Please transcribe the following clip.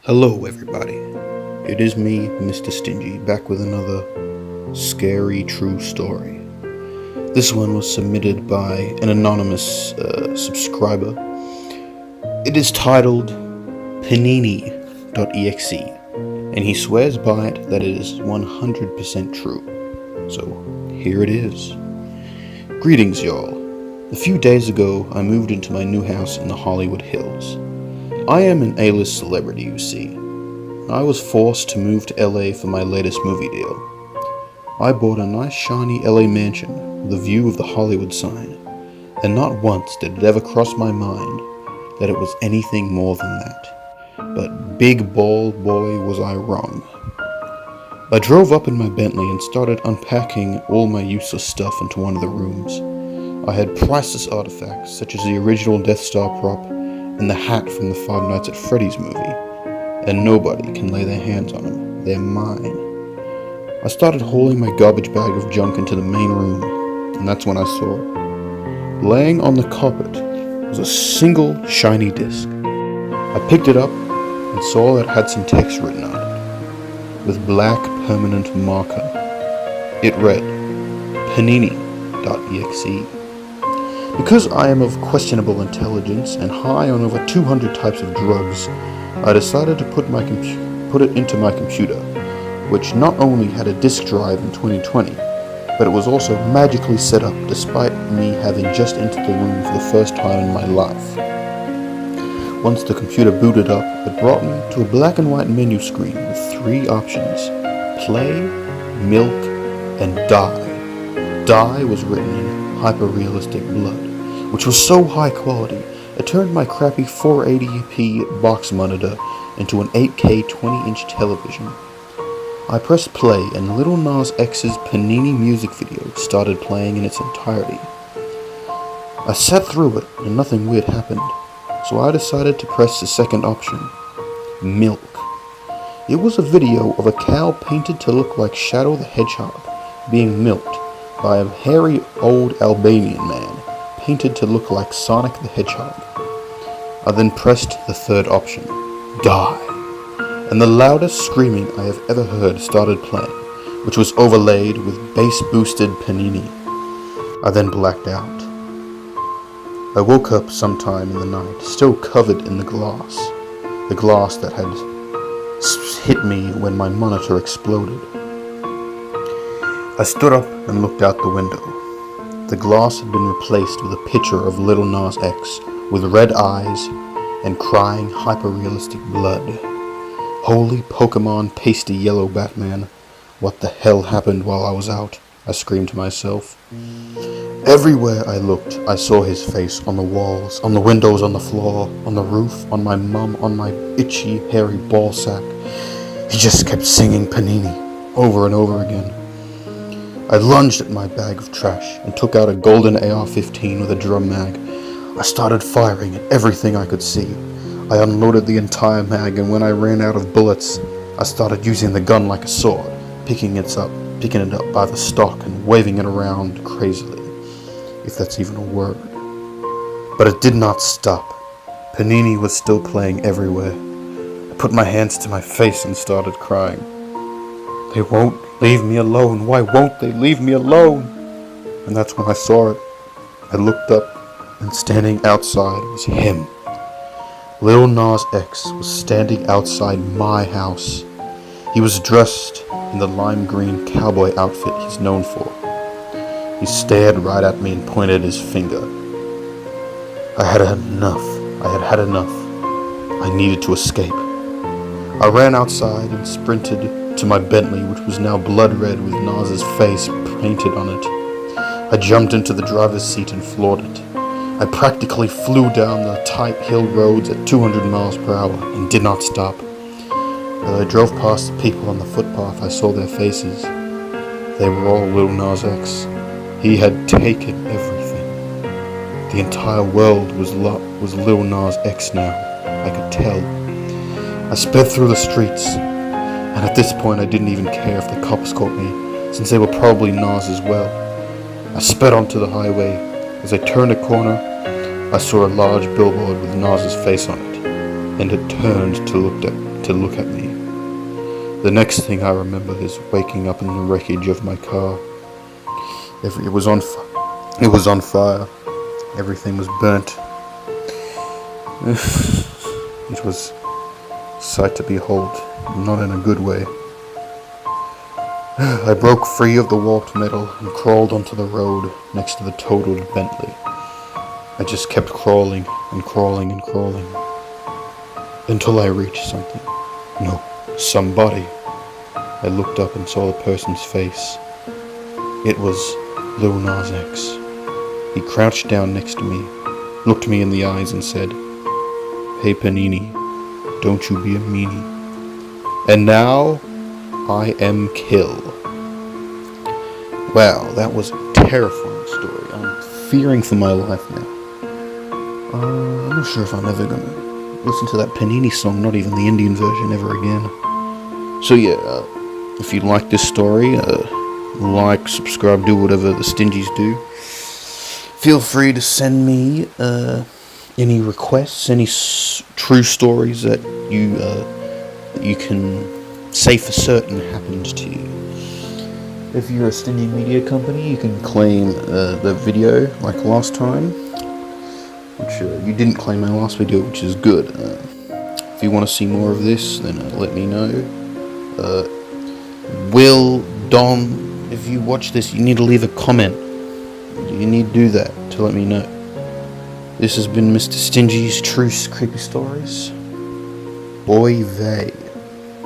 Hello everybody, it is me, Mr. Stingy, back with another scary true story. This one was submitted by an anonymous subscriber. It is titled Panini.exe, and he swears by it that it is 100% true. So here it is. Greetings y'all. A few days ago I moved into my new house in the Hollywood Hills. I am an A-list celebrity, you see. I was forced to move to LA for my latest movie deal. I bought a nice shiny LA mansion with a view of the Hollywood sign, and not once did it ever cross my mind that it was anything more than that. But big bald boy was I wrong. I drove up in my Bentley and started unpacking all my useless stuff into one of the rooms. I had priceless artifacts such as the original Death Star prop and the hat from the Five Nights at Freddy's movie, and nobody can lay their hands on them. They're mine. I started hauling my garbage bag of junk into the main room, and that's when I saw it. Laying on the carpet was a single shiny disc. I picked it up and saw that it had some text written on it, with black permanent marker. It read, Panini.exe. Because I am of questionable intelligence and high on over 200 types of drugs, I decided to put it into my computer, which not only had a disk drive in 2020, but it was also magically set up despite me having just entered the room for the first time in my life. Once the computer booted up, it brought me to a black and white menu screen with three options: play, milk, and die. Die was written in hyper-realistic blood, which was so high quality, it turned my crappy 480p box monitor into an 8K 20-inch television. I pressed play and Lil Nas X's Panini music video started playing in its entirety. I sat through it and nothing weird happened, so I decided to press the second option, milk. It was a video of a cow painted to look like Shadow the Hedgehog being milked by a hairy old Albanian man painted to look like Sonic the Hedgehog. I then pressed the third option, die, and the loudest screaming I have ever heard started playing, which was overlaid with bass-boosted Panini. I then blacked out. I woke up sometime in the night, still covered in the glass that had hit me when my monitor exploded. I stood up and looked out the window. The glass had been replaced with a picture of Lil Nas X with red eyes and crying hyper-realistic blood. Holy Pokemon pasty yellow Batman, what the hell happened while I was out? I screamed to myself. Everywhere I looked, I saw his face on the walls, on the windows, on the floor, on the roof, on my mum, on my itchy, hairy ball sack. He just kept singing Panini over and over again. I lunged at my bag of trash and took out a golden AR-15 with a drum mag. I started firing at everything I could see. I unloaded the entire mag, and when I ran out of bullets, I started using the gun like a sword, picking it up by the stock and waving it around crazily, if that's even a word. But it did not stop. Panini was still playing everywhere. I put my hands to my face and started crying. They won't leave me alone. Why won't they leave me alone? And that's when I saw it. I looked up, and standing outside was him. Lil Nas X was standing outside my house. He was dressed in the lime green cowboy outfit he's known for. He stared right at me and pointed his finger. I had had enough. I needed to escape. I ran outside and sprinted to my Bentley, which was now blood red with Nas's face painted on it. I jumped into the driver's seat and floored it. I practically flew down the tight hill roads at 200 miles per hour and did not stop. As I drove past the people on the footpath, I saw their faces. They were all Lil Nas X. He had taken everything. The entire world was Lil Nas X now. I could tell. I sped through the streets, and at this point I didn't even care if the cops caught me, since they were probably Nas as well. I sped onto the highway. As I turned a corner, I saw a large billboard with Nas's face on it, and it turned to to look at me. The next thing I remember is waking up in the wreckage of my car. It was on fire. Everything was burnt. It was a sight to behold, not in a good way. I broke free of the warped metal and crawled onto the road next to the totaled Bentley. I just kept crawling and crawling and crawling until I reached something. No, somebody. I looked up and saw the person's face. It was Lil Nas X. He crouched down next to me, looked me in the eyes and said, "Hey Panini, don't you be a meanie." And now, I am Kill. Wow, that was a terrifying story. I'm fearing for my life now. I'm not sure if I'm ever gonna listen to that Panini song, not even the Indian version, ever again. So yeah, if you like this story, like, subscribe, do whatever the Stingies do. Feel free to send me any requests, any true stories that you can say for certain happened to you. If you're a Stingy Media company, you can claim the video like last time, which you didn't claim my last video, which is good. If you want to see more of this, then let me know. Will, Dom, if you watch this, you need to leave a comment. You need to do that to let me know. This has been Mr. Stingy's True Creepy Stories. Boy vey.